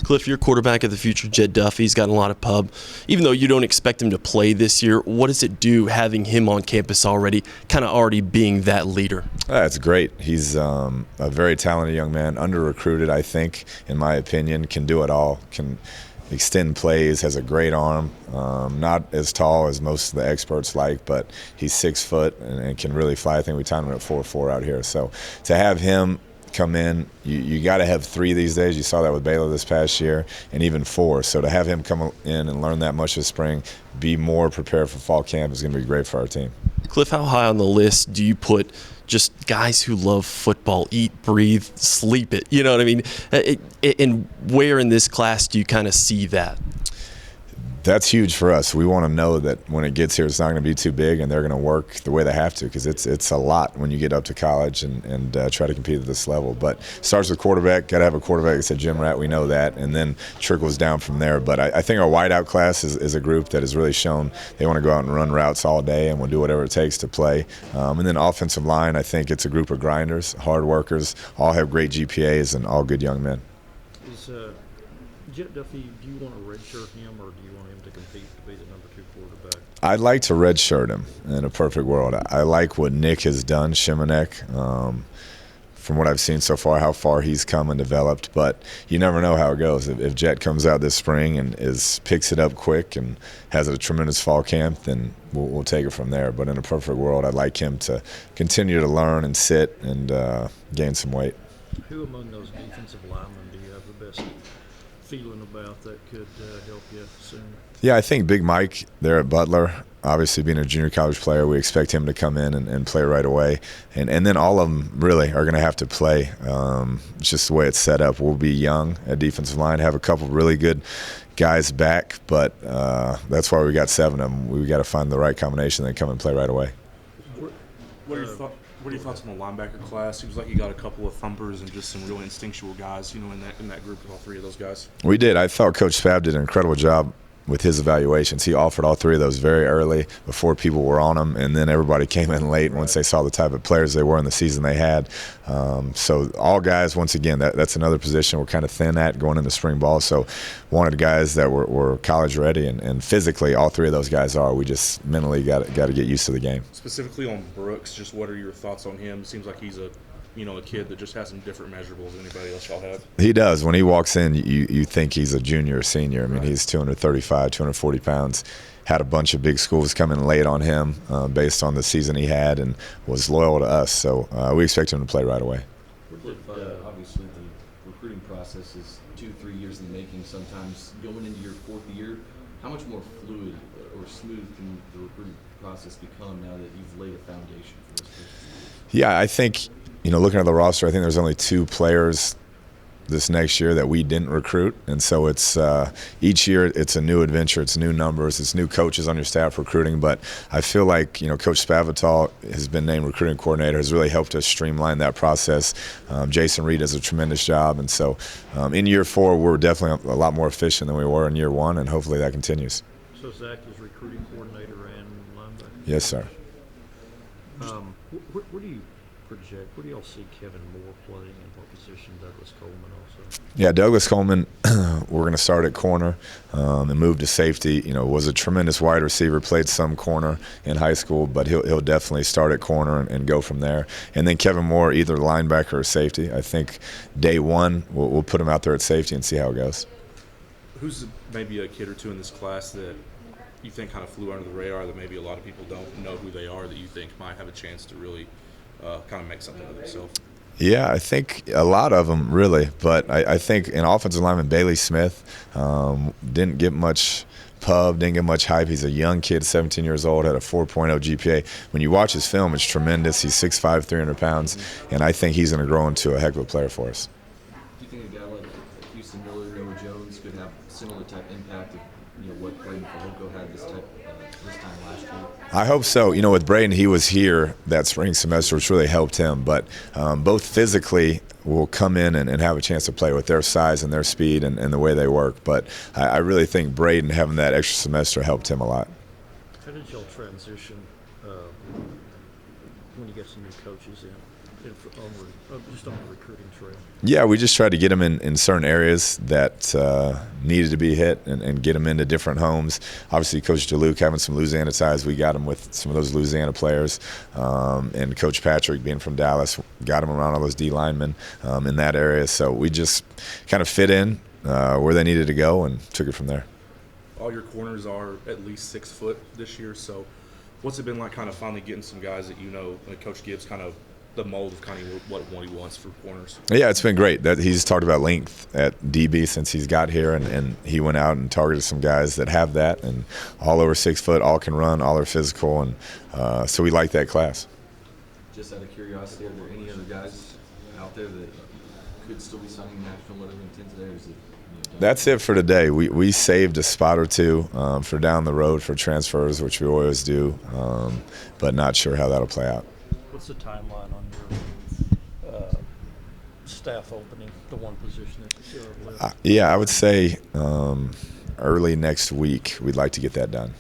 Kliff, your quarterback of the future, Jed Duffy's gotten a lot of pub. Even though you don't expect him to play this year, what does it do having him on campus already, kind of already being that leader? That's great. He's a very talented young man, under-recruited, I think, in my opinion, can do it all, can extend plays, has a great arm, not as tall as most of the experts like, but he's 6 foot and can really fly. I think we timed him at 4.4 out here. So to have him come in, you got to have 3 these days. You saw that with Baylor this past year, and even 4. So to have him come in and learn that much this spring, be more prepared for fall camp is going to be great for our team. Kliff, how high on the list do you put just guys who love football, eat, breathe, sleep it? You know what I mean? And where in this class do you kind of see that? That's huge for us. We want to know that when it gets here, it's not going to be too big, and they're going to work the way they have to, because it's a lot when you get up to college and try to compete at this level. But starts with quarterback. Got to have a quarterback that's a gym rat. We know that, and then trickles down from there. But I think our wideout class is a group that has really shown they want to go out and run routes all day and will do whatever it takes to play. And then offensive line, I think it's a group of grinders, hard workers, all have great GPAs, and all good young men. Is Jed Duffy, do you want to redshirt him, or do you want him to compete to be the number 2 quarterback? I'd like to redshirt him in a perfect world. I like what Nick has done, Shimanek, from what I've seen so far, how far he's come and developed. But you never know how it goes. If Jet comes out this spring and picks it up quick and has a tremendous fall camp, then we'll take it from there. But in a perfect world, I'd like him to continue to learn and sit and gain some weight. Who among those defensive linemen do you have the best feeling about that could help you soon? Yeah, I think Big Mike there at Butler, obviously being a junior college player, we expect him to come in and play right away. And then all of them really are going to have to play. It's just the way it's set up. We'll be young at defensive line, have a couple really good guys back, but that's why we got 7 of them. We've got to find the right combination and come and play right away. What are your thoughts on the linebacker class? Seems like you got a couple of thumpers and just some real instinctual guys, in that group with all 3 of those guys. We did. I thought Coach Spav did an incredible job with his evaluations. He offered all 3 of those very early before people were on them, and then everybody came in late once they saw the type of players they were in the season they had. So all guys, once again, that's another position we're kind of thin at going into spring ball. So wanted guys that were college ready, and physically all 3 of those guys are. We just mentally got to get used to the game. Specifically on Brooks, just what are your thoughts on him? Seems like he's a kid that just has some different measurables than anybody else y'all have. He does. When he walks in, you think he's a junior or senior. I mean, he's 235, 240 pounds. Had a bunch of big schools come in late on him based on the season he had, and was loyal to us. So we expect him to play right away. Obviously, the recruiting process is 2-3 years in the making. Sometimes going into your 4th year, how much more fluid or smooth can the recruiting process become now that you've laid a foundation for this person? Yeah, I think, looking at the roster, I think there's only 2 players this next year that we didn't recruit, and so it's each year it's a new adventure, it's new numbers, it's new coaches on your staff recruiting. But I feel like Coach Spavital has been named recruiting coordinator, has really helped us streamline that process. Jason Reed does a tremendous job, and so in year 4 we're definitely a lot more efficient than we were in year 1, and hopefully that continues. So Zach is recruiting coordinator and linebacker? Yes, sir. Where do you project? Where do y'all see Kevin Moore playing, and what position Douglas Coleman also? Yeah, Douglas Coleman, we're going to start at corner and move to safety. Was a tremendous wide receiver, played some corner in high school, but he'll definitely start at corner and go from there. And then Kevin Moore, either linebacker or safety. I think day 1 we'll put him out there at safety and see how it goes. Who's maybe a kid or 2 in this class that you think kind of flew under the radar, that maybe a lot of people don't know who they are, that you think might have a chance to really kind of make something of themselves? Yeah, I think a lot of them really, but I think in offensive lineman Bailey Smith didn't get much pub, didn't get much hype. He's a young kid, 17 years old, had a 4.0 GPA. When you watch his film, it's tremendous. He's 6'5", 300 pounds, and I think he's going to grow into a heck of a player for us. Do you think a guy like Houston Miller, Noah Jones could have similar type impact of what Braden Fehoko had this time last year? I hope so. With Braden, he was here that spring semester, which really helped him. But both physically will come in and have a chance to play with their size and their speed and the way they work. But I really think Braden having that extra semester helped him a lot. How did y'all transition when you get some new coaches in? just on the recruiting trail? Yeah, we just tried to get them in certain areas that needed to be hit and get them into different homes. Obviously, Coach DeLuke having some Louisiana ties, we got him with some of those Louisiana players. And Coach Patrick being from Dallas, got him around all those D linemen in that area. So we just kind of fit in where they needed to go and took it from there. All your corners are at least 6 foot this year, so what's it been like kind of finally getting some guys that like Coach Gibbs kind of the mold of kind of what he wants for corners? Yeah, it's been great. He's talked about length at DB since he's got here, and he went out and targeted some guys that have that, and all over 6 foot, all can run, all are physical, and so we like that class. Just out of curiosity, are there any other guys out there that could still be signing national letter of intent today, or is it? That's it for today. We saved a spot or two for down the road for transfers, which we always do, but not sure how that'll play out. What's the timeline on your staff opening, the one position that you still have left? Yeah, I would say early next week we'd like to get that done.